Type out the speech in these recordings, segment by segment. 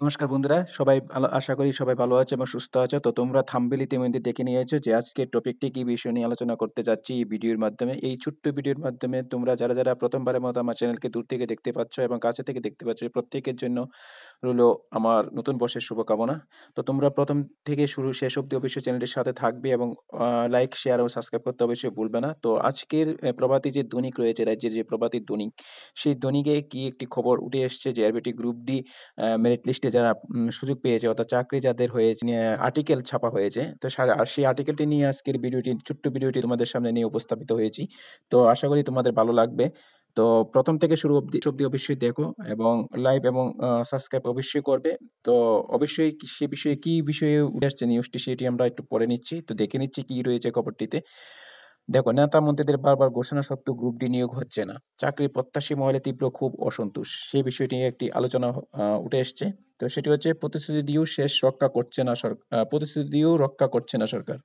নমস্কার বন্ধুরা, সবাই আশা করি সবাই ভালো আছে এবং সুস্থ আছো। তো তোমরা থাম্বনেল ইতিমধ্যে দেখে নিয়েছো যে আজকের টপিকটি কি বিষয় নিয়ে আলোচনা করতে যাচ্ছি এই ভিডিওর মাধ্যমে। এই ছোট্ট ভিডিওর মাধ্যমে তোমরা যারা প্রথমবারের মতো আমার চ্যানেলকে দূর থেকে দেখতে পাচ্ছ এবং কাছে থেকে দেখতে পাচ্ছ, প্রত্যেকের জন্য রইলো আমার নতুন বর্ষের শুভকামনা। তো তোমরা প্রথম থেকে শুরু শেষ অব্দি অবশ্যই চ্যানেলটির সাথে থাকবে এবং লাইক, শেয়ার এবং সাবস্ক্রাইব করতে অবশ্যই ভুলবে না। তো আজকের প্রভাতী যে দৈনিক রয়েছে, রাজ্যের যে প্রভাতী দৈনিক, সেই দৈনিকে কি একটি খবর উঠে এসছে যে আরবিটি গ্রুপ ডি মেরিট লিস্টে যারা সুযোগ পেয়েছে, অর্থাৎ চাকরি যাদের হয়েছে নিয়ে আর্টিকেল ছাপা হয়েছে। তো আর সেই আর্টিকেলটি নিয়ে আজকের ভিডিওটি, ছোট্ট ভিডিওটি তোমাদের সামনে নিয়ে উপস্থাপিত হয়েছি। তো আশা করি তোমাদের ভালো লাগবে। তো প্রথম থেকে শুরু অব্দি অবশ্যই দেখো এবং লাইক এবং সাবস্ক্রাইব অবশ্যই করবে। তো অবশ্যই সে বিষয়ে কি বিষয়ে উঠে আসছে নিউজটি, সেটি আমরা একটু পড়ে নিচ্ছি। তো দেখে নিচ্ছি কি রয়েছে খবরটিতে। দেখো, নেতা মন্ত্রীদের বারবার ঘোষণা সত্ত্বেও গ্রুপ ডি নিয়োগ হচ্ছে না, চাকরি প্রত্যাশী মহলে তীব্র ক্ষোভ অসন্তোষ, সেই বিষয়টি নিয়ে একটি আলোচনা উঠে এসছে। তো সেটি হচ্ছে প্রতিশ্রুতি দিয়েও প্রতিশ্রুতি দিয়েও রক্ষা করছে না সরকার।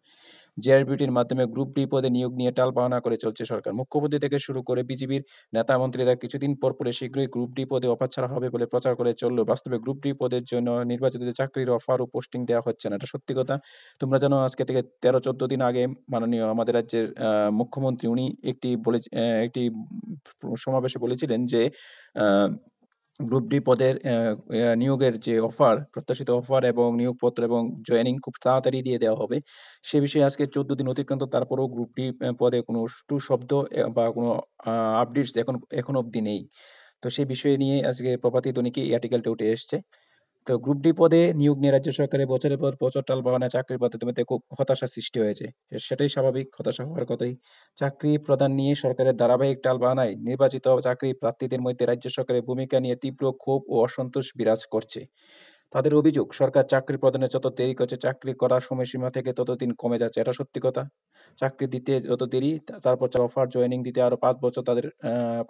জেআরবিটির মাধ্যমে গ্রুপ ডি পদে নিয়োগ নিয়ে টালবাহানা করে চলছে সরকার। মুখ্যমন্ত্রী থেকে শুরু করে বিজিবির নেতা মন্ত্রীরা কিছুদিন পরে শীঘ্রই গ্রুপ ডি পদে অফার ছাড়া হবে বলে প্রচার করে চললেও বাস্তবে গ্রুপ ডি পদের জন্য নির্বাচিতদের চাকরির অফার ও পোস্টিং দেওয়া হচ্ছে না। এটা সত্যি কথা। তোমরা জানো, আজকে থেকে ১৩-১৪ দিন আগে মাননীয় আমাদের রাজ্যের মুখ্যমন্ত্রী উনি একটি সমাবেশে বলেছিলেন যে আ গ্রুপ ডি পদের নিয়োগের যে অফার, প্রত্যাশিত অফার এবং নিয়োগপত্র এবং জয়েনিং খুব তাড়াতাড়ি দিয়ে দেওয়া হবে। সে বিষয়ে আজকে ১৪ দিন অতিক্রান্ত, তারপরেও গ্রুপ ডি পদে কোনো শব্দ বা কোনো আ আপডেটস এখনো অব্দি নেই। তো সেই বিষয় নিয়ে আজকে প্রভাতী দৈনিকে এই আর্টিকেলটা উঠে এসছে। তো গ্রুপ ডি পদে নিয়োগ নিয়ে রাজ্য সরকারের বছরের পর বছর টালবাহানায় চাকরির পদ্ধতিতে খুব হতাশার সৃষ্টি হয়েছে। সেটাই স্বাভাবিক, হতাশা হওয়ার কথাই। চাকরি প্রদান নিয়ে সরকারের ধারাবাহিক টালবাহানায় নির্বাচিত চাকরি প্রার্থীদের মধ্যে রাজ্য সরকারের ভূমিকা নিয়ে তীব্র ক্ষোভ ও অসন্তোষ বিরাজ করছে। তাদের অভিযোগ, সরকার চাকরি প্রদানে যত দেরি করছে, চাকরি করার সময়সীমা থেকে ততদিন কমে যাচ্ছে। এটা সত্যি কথা। চাকরি দিতে যত দেরি, তারপর অফার জয়েনিং দিতে আরো ৫ বছর, তাদের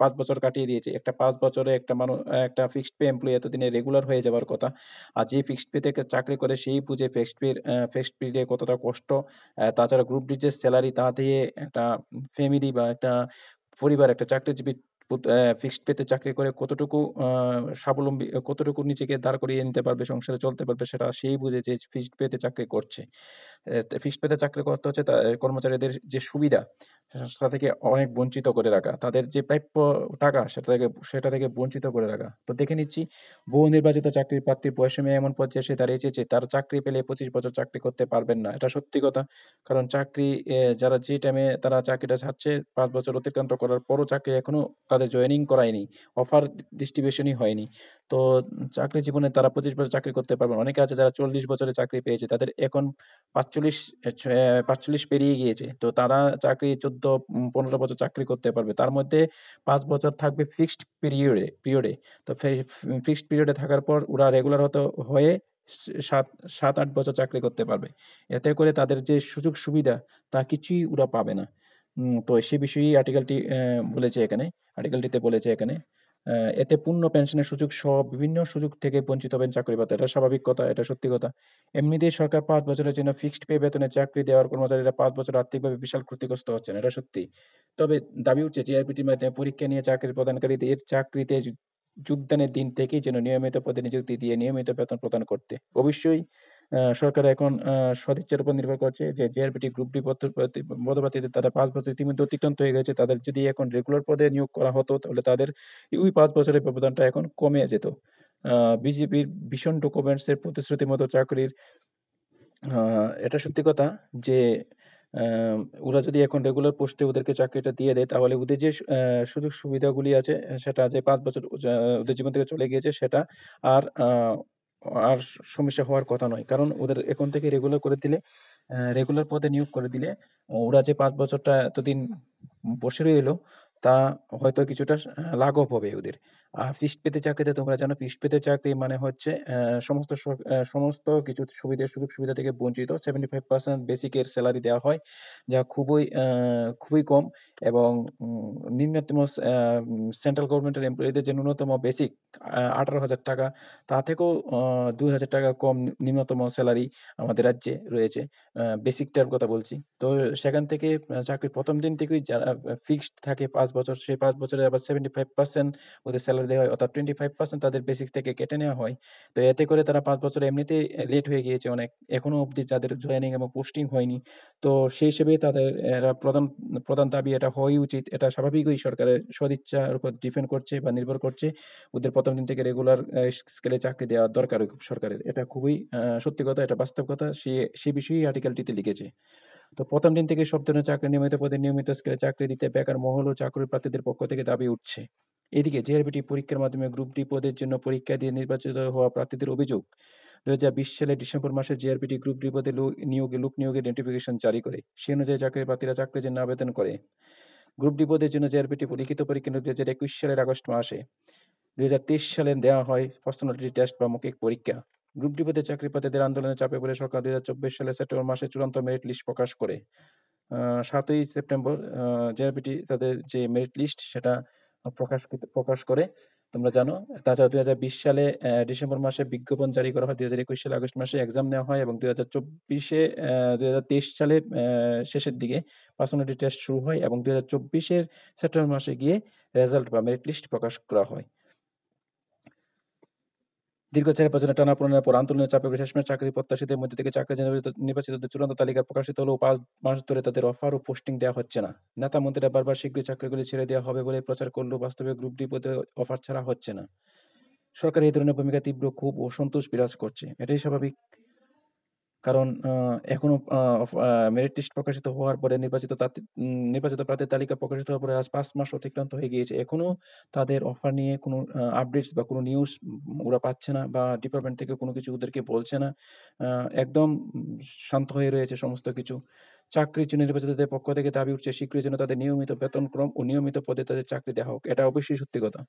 ৫ বছর কাটিয়ে দিয়েছে। একটা ৫ বছরে একটা ফিক্সড পে এমপ্লয়ি এতদিনে রেগুলার হয়ে যাওয়ার কথা। আর যে ফিক্সড পে থেকে চাকরি করে সেই বুঝে ফিক্সড পে কতটা কষ্ট। তাছাড়া গ্রুপ ডি যে সেলারি, তা দিয়ে একটা ফ্যামিলি বা একটা পরিবার, একটা চাকরিজীবী ফিক্সড পেতে চাকরি করে কতটুকু স্বাবলম্বী, কতটুকু নিজেকে দাঁড় করিয়ে নিতে পারবে, সংসারে চলতে পারবে, সেটা সেই বুঝে যে ফিক্সড পেতে চাকরি করছে। ফিক্সড পেতে চাকরি করতে হচ্ছে, কর্মচারীদের যে সুবিধা, সেটা থেকে অনেক বঞ্চিত করে রাখা। তাদের যে প্রাপ্য টাকা, সেটা থেকে বঞ্চিত করে রাখা। তো দেখে নিচ্ছি, বহু নির্বাচিত চাকরির প্রার্থীর বয়সসীমা এমন পর্যায়ে এসে দাঁড়িয়েছে যে তারা চাকরি পেলে ২৫ বছর চাকরি করতে পারবেন না। এটা সত্যি কথা। কারণ চাকরি, যারা যে টাইমে তারা চাকরিটা ছাড়ছে, ৫ বছর অতিক্রান্ত করার পরও চাকরি এখনো তাদের জয়েনিং করায়নি। অফার ডিস্ট্রিবিউশনই হয়নি। তো চাকরি জীবনে তারা ২৫ বছর চাকরি করতে পারবে না। অনেকে আছে যারা ৪০ বছরে চাকরি পেয়েছে। তাদের এখন ৪৫ ৪৫ পেরিয়ে গিয়েছে। তো তারা চাকরি ১৪-১৫ বছর চাকরি করতে পারবে। তার মধ্যে ৫ বছর থাকবে ফিক্সড পিরিয়ডে। তো ফিক্সড পিরিয়ডে থাকার পর ওরা রেগুলার হয়ে ৭-৮ বছর চাকরি করতে পারবে। এতে করে তাদের যে সুযোগ সুবিধা, তা কিছুই ওরা পাবে না। তো সে বিষয়েই আর্টিকেলটিতে বলেছে এখানে। এতে পূর্ণ পেনশনের সুযোগ সহ বিভিন্ন সুযোগ থেকে বঞ্চিত হবেন চাকরিপ্রার্থী। এটা স্বাভাবিক কথা, এটা সত্যি কথা। এমনিতেই সরকার ৫ বছরের জন্য ফিক্সড পে বেতনে চাকরি দেওয়ার কর্মচারীরা ৫ বছর আর্থিকভাবে বিশাল ক্ষতিগ্রস্ত হচ্ছেন। এটা সত্যি। তবে দাবি উঠছে জিআরপিটির মাধ্যমে পরীক্ষা নিয়ে চাকরি প্রদানকারীদের চাকরিতে যোগদানের দিন থেকেই যেন নিয়মিত পদে নিযুক্তি দিয়ে নিয়মিত বেতন প্রদান করতে। অবশ্যই সরকার এখন সদিচ্ছার উপর নির্ভর করছে যে জেআরপিটি গ্রুপ ডি পদপ্রার্থীদের, তারা ৫ বছর ইতিমধ্যে অতিক্রান্ত হয়ে গেছে। তাদের যদি এখন রেগুলার পদে নিয়োগ করা হতো, তাহলে তাদের ওই ৫ বছরের ব্যবধানটা এখন কমে যেত। আ বিজেপির ভীষণ ডকুমেন্টস এর প্রতিশ্রুতি মতো চাকরির, আ এটা সত্যি কথা যে আ ওরা যদি এখন রেগুলার পোস্টে ওদেরকে চাকরিটা দিয়ে দেয়, তাহলে ওদের যে সুযোগ সুবিধাগুলি আছে, সেটা যে ৫ বছর ওদের জীবন থেকে চলে গিয়েছে, সেটা আর আ আর সমস্যা হওয়ার কথা নয়। কারণ ওদের এখন থেকে রেগুলার করে দিলে, রেগুলার পদে নিয়োগ করে দিলে, ওরা যে ৫ বছরটা এতদিন বসে রইলো, তা হয়তো কিছুটা লাঘব হবে ওদের। আর ফিক্সড পেতে চাকরিতে তোমরা জানো, ফিক্সড পেতে চাকরি মানে হচ্ছে সমস্ত কিছু সুযোগ সুবিধা থেকে বঞ্চিত। 75% বেসিকের সেলারি দেওয়া হয়, যা খুবই কম। এবং নিম্নতম সেন্ট্রাল গভর্নমেন্টের এমপ্লয়িদের যে ন্যূনতম বেসিক ১৮,০০০ টাকা, তা থেকেও ২,০০০ টাকা কম নিম্নতম সেলারি আমাদের রাজ্যে রয়েছে। বেসিকটার কথা বলছি। তো সেখান থেকে চাকরির ১ম দিন থেকেই যারা ফিক্সড থাকে ৫ বছর, সেই ৫ বছরে আবার 75% ওদের সেলারি দেওয়া হয় অর্থাৎ 25% তাদের বেসিক থেকে কেটে নেওয়া হয়। তো এতে করে তারা ৫ বছর এমনিতেই লেট হয়ে গিয়েছে অনেক। এখনো অবধি যাদের জয়েনিং এবং পোস্টিং হয়নি। তো সেই হিসেবে তাদের প্রধান প্রধান দাবি এটা হওয়াই উচিত। এটা স্বাভাবিকই সরকারের সদিচ্ছার উপর ডিপেন্ড করছে বা নির্ভর করছে। ওদের ১ম দিন থেকে রেগুলার স্কেলে চাকরি দেওয়া দরকার সরকারের। এটা খুবই সত্যি কথা, এটা বাস্তব কথা। সে বিষয়েই আর্টিকেলটিতে লিখেছে। তো ১ম দিন থেকে সব ধরনের চাকরি নিয়মিত পদে নিয়মিত স্কেলে চাকরি দিতে বেকার মহল ও চাকরি প্রার্থীদের পক্ষ থেকে দাবি উঠছে। এদিকে জেআরবিটি পরীক্ষার মাধ্যমে গ্রুপ ডি পদের জন্য পরীক্ষা দিয়ে নির্বাচিত হওয়া প্রার্থীদের অভিযোগ, ২০২০ সালের ডিসেম্বর মাসে জেআরবিটি গ্রুপ ডি পদে লোক নিয়োগের নোটিফিকেশন জারি করে। সে অনুযায়ী চাকরি প্রার্থীরা চাকরির জন্য আবেদন করে। গ্রুপ ডি পদের জন্য জেআরবিটি লিখিত পরীক্ষা ২০২১ সালের আগস্ট মাসে। ২০২৩ সালে দেওয়া হয় পার্সোনালিটি টেস্ট বা মৌখিক পরীক্ষা। গ্রুপ ডি পদে চাকরি প্রার্থীদের আন্দোলনের চাপে পড়ে সরকার ২০২৪ সালের সেপ্টেম্বর মাসে চূড়ান্ত মেরিট লিস্ট প্রকাশ করে। ৭ই সেপ্টেম্বর জেআরবিটি তাদের যে মেরিট লিস্ট সেটা প্রকাশ করে, তোমরা জানো। তাছাড়া ২০২০ সালে ডিসেম্বর মাসে বিজ্ঞাপন জারি করা হয়। ২০২১ সালে আগস্ট মাসে এক্সাম নেওয়া হয় এবং ২০২৩ সালে শেষের দিকে পার্সোনালিটি টেস্ট শুরু হয় এবং ২০২৪ এর সেপ্টেম্বর মাসে গিয়ে রেজাল্ট বা মেরিট লিস্ট প্রকাশ করা হয়। দীর্ঘ ৪ বছরের টানাপোড়েনের পর আন্দোলনের চাপে শেষমেশ চাকরি প্রত্যাশীদের মধ্যে থেকে চাকরি নির্বাচিতদের চূড়ান্ত তালিকা প্রকাশিত হলেও ৫ মাস ধরে তাদের অফার ও পোস্টিং দেওয়া হচ্ছে না। নেতা-মন্ত্রীরা বারবার শীঘ্রই চাকরিগুলি ছেড়ে দেওয়া হবে বলে প্রচার করলেও বাস্তবে গ্রুপ ডি পদে অফার ছাড়া হচ্ছে না। সরকারের এই ধরনের ভূমিকা তীব্র ক্ষোভ ও অসন্তোষ বিরাজ করছে। এটাই স্বাভাবিক। কারণ এখনো মেরিট লিস্ট প্রকাশিত হওয়ার পরে নির্বাচিত প্রার্থীর তালিকা প্রকাশিত হওয়ার পরে আজ ৫ মাস অতিক্রান্ত হয়ে গিয়েছে। এখনো তাদের অফার নিয়ে কোনো আপডেটস বা কোনো নিউজ ওরা পাচ্ছে না বা ডিপার্টমেন্ট থেকে কোনো কিছু ওদেরকে বলছে না। আ একদম শান্ত হয়ে রয়েছে সমস্ত কিছু। চাকরির জন্য নির্বাচিতদের পক্ষ থেকে দাবি উঠছে শীঘ্রই যেন তাদের নিয়মিত বেতনক্রম ও নিয়মিত পদে তাদের চাকরি দেওয়া হোক। এটা অবশ্যই সত্যি কথা।